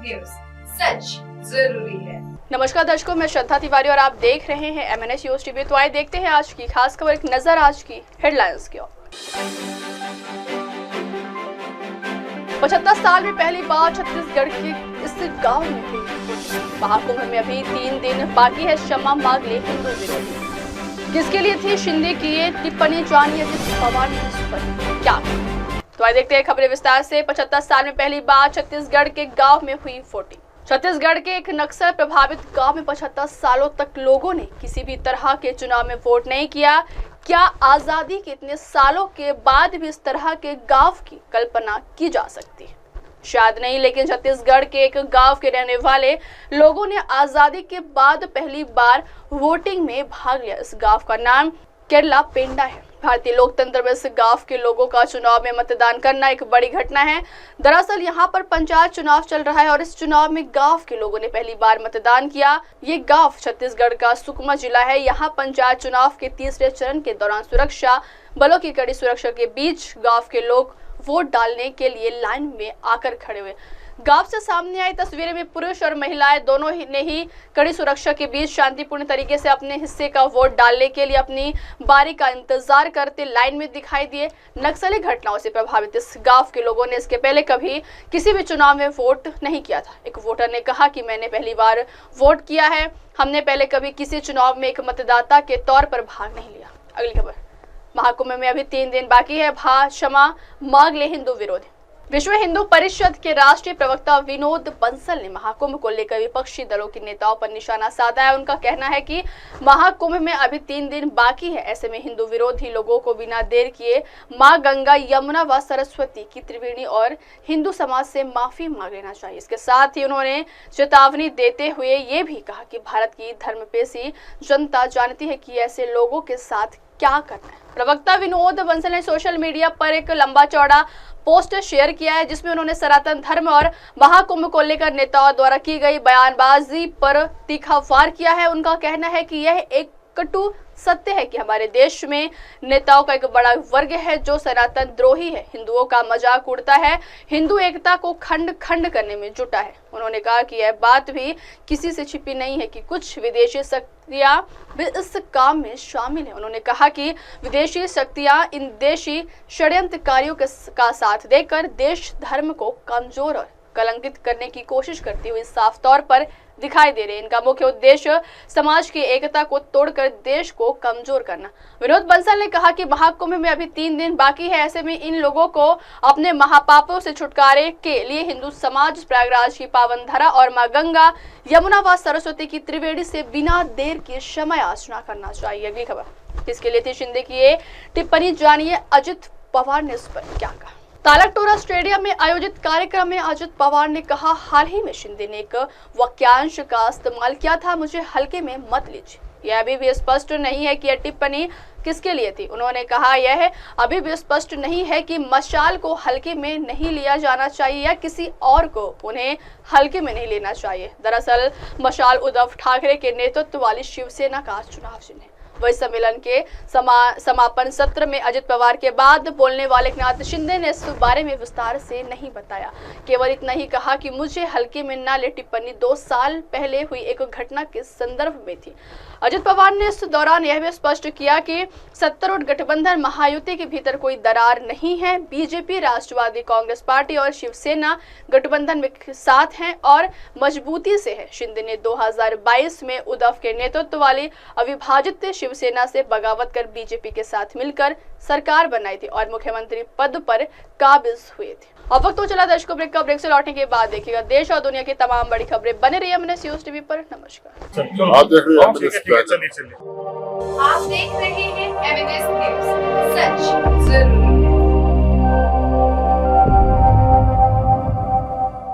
News, सच जरूरी है। नमस्कार दर्शकों, मैं श्रद्धा तिवारी और आप देख रहे हैं MNS न्यूज टीवी। तो आइए देखते हैं आज की खास खबर। एक नजर आज की हेडलाइंस की ओर। 75 साल में पहली बार छत्तीसगढ़ के इस गांव में हुई महाकुंभ में अभी 3 दिन बाकी है। क्षमा मांग ले हिंदू विरोधी। किसके लिए थी शिंदे की ये टिप्पणी, जानिए अजित पवार ने इस पर क्या। तो आइए देखते हैं खबरें विस्तार से। 75 साल में पहली बार छत्तीसगढ़ के गांव में हुई वोटिंग। छत्तीसगढ़ के एक नक्सल प्रभावित गांव में 75 सालों तक लोगों ने किसी भी तरह के चुनाव में वोट नहीं किया। क्या आजादी के इतने सालों के बाद भी इस तरह के गांव की कल्पना की जा सकती है? शायद नहीं, लेकिन छत्तीसगढ़ के एक गांव के रहने वाले लोगों ने आजादी के बाद पहली बार वोटिंग में भाग लिया। इस गांव का नाम केरला पेंडा है। भारतीय लोकतंत्र में इस गांव के लोगों का चुनाव में मतदान करना एक बड़ी घटना है। दरअसल यहां पर पंचायत चुनाव चल रहा है और इस चुनाव में गांव के लोगों ने पहली बार मतदान किया। ये गांव छत्तीसगढ़ का सुकमा जिला है। यहां पंचायत चुनाव के तीसरे चरण के दौरान सुरक्षा बलों की कड़ी सुरक्षा के बीच गांव के लोग वोट डालने के लिए लाइन में आकर खड़े हुए। गांव से सामने आई तस्वीरें में पुरुष और महिलाएं दोनों ने ही कड़ी सुरक्षा के बीच शांतिपूर्ण तरीके से अपने हिस्से का वोट डालने के लिए अपनी बारी का इंतजार करते लाइन में दिखाई दिए। नक्सली घटनाओं से प्रभावित इस गांव के लोगों ने इसके पहले कभी किसी भी चुनाव में वोट नहीं किया था। एक वोटर ने कहा कि मैंने पहली बार वोट किया है। हमने पहले कभी किसी चुनाव में एक मतदाता के तौर पर भाग नहीं लिया। अगली खबर। महाकुंभ में अभी 3 दिन बाकी है। क्षमा मांग ले हिंदू विरोधी। विश्व हिंदू परिषद के राष्ट्रीय प्रवक्ता विनोद बंसल ने महाकुंभ को लेकर विपक्षी दलों के नेताओं पर निशाना साधा है। उनका कहना है कि महाकुंभ में अभी 3 दिन बाकी है। ऐसे में हिंदू विरोधी लोगों को बिना देर किए मां गंगा, यमुना व सरस्वती की त्रिवेणी और हिंदू समाज से माफी मांग लेना चाहिए। इसके साथ ही उन्होंने चेतावनी देते हुए ये भी कहा कि भारत की धर्मपेशी जनता जानती है कि ऐसे लोगों के साथ क्या करना है। प्रवक्ता विनोद बंसल ने सोशल मीडिया पर एक लंबा चौड़ा पोस्ट शेयर किया है, जिसमें उन्होंने सनातन धर्म और महाकुंभ को लेकर नेताओं द्वारा की गई बयानबाजी पर तीखा वार किया है। उनका कहना है कि यह एक कटु सत्य है कि हमारे देश में नेताओं का एक बड़ा वर्ग है जो सनातन द्रोही है, हिंदुओं का मजाक उड़ाता है, हिंदू एकता को खंड खंड करने में जुटा है। उन्होंने कहा कि यह बात भी किसी से छिपी नहीं है कि कुछ विदेशी शक्तियां भी इस काम में शामिल है। उन्होंने कहा कि विदेशी शक्तियां इन देशी षड्यंत्रकारियों का साथ देकर देश धर्म को कमजोर और कलंकित करने की कोशिश करती हुई साफ तौर पर दिखाई दे रहे हैं। इनका मुख्य उद्देश्य समाज की एकता को तोड़कर देश को कमजोर करना। विनोद बंसल ने कहा कि महाकुंभ में अभी 3 दिन बाकी है। ऐसे में इन लोगों को अपने महापापों से छुटकारे के लिए हिंदू समाज प्रयागराज की पावन धरा और मां गंगा, यमुना व सरस्वती की त्रिवेणी से बिना देर के क्षमा याचना करना चाहिए। अगली खबर। इसके लिए थी शिंदे की ये टिप्पणी, जानिए अजित पवार ने इस पर क्या कहा। तालकटोरा स्टेडियम में आयोजित कार्यक्रम में अजित पवार ने कहा, हाल ही में शिंदे ने एक वाक्यांश का इस्तेमाल किया था, मुझे हल्के में मत लीजिए। यह अभी भी स्पष्ट नहीं है कि यह टिप्पणी किसके लिए थी। उन्होंने कहा यह अभी भी स्पष्ट नहीं है कि मशाल को हल्के में नहीं लिया जाना चाहिए या किसी और को उन्हें हल्के में नहीं लेना चाहिए। दरअसल मशाल उद्धव ठाकरे के नेतृत्व वाली शिवसेना का चुनाव चिन्ह है। वही सम्मेलन के समापन सत्र में अजित पवार के बाद बोलने वाले एकनाथ शिंदे ने इस बारे में विस्तार से नहीं बताया। केवल इतना ही कहा कि मुझे हल्के में न ले। टिप्पणी 2 साल पहले हुई एक घटना के संदर्भ में थी। अजित पवार ने इस दौरान यह भी स्पष्ट किया कि सत्तारूढ़ गठबंधन महायुति के भीतर कोई दरार नहीं है। बीजेपी, राष्ट्रवादी कांग्रेस पार्टी और शिवसेना गठबंधन में साथ हैं और मजबूती से है। शिंदे ने 2022 में उद्धव के नेतृत्व वाली अविभाजित शिवसेना से बगावत कर बीजेपी के साथ मिलकर सरकार बनाई थी और मुख्यमंत्री पद पर काबिज हुए थे। अब वक्त तो चला दर्शकों ब्रेक का। ब्रेक से लौटने के बाद देखिएगा देश और दुनिया की तमाम बड़ी खबरें। बने रहिए MNS न्यूज टीवी पर। नमस्कार। आप देख रहे हैं MNS न्यूज, सच जरूरी।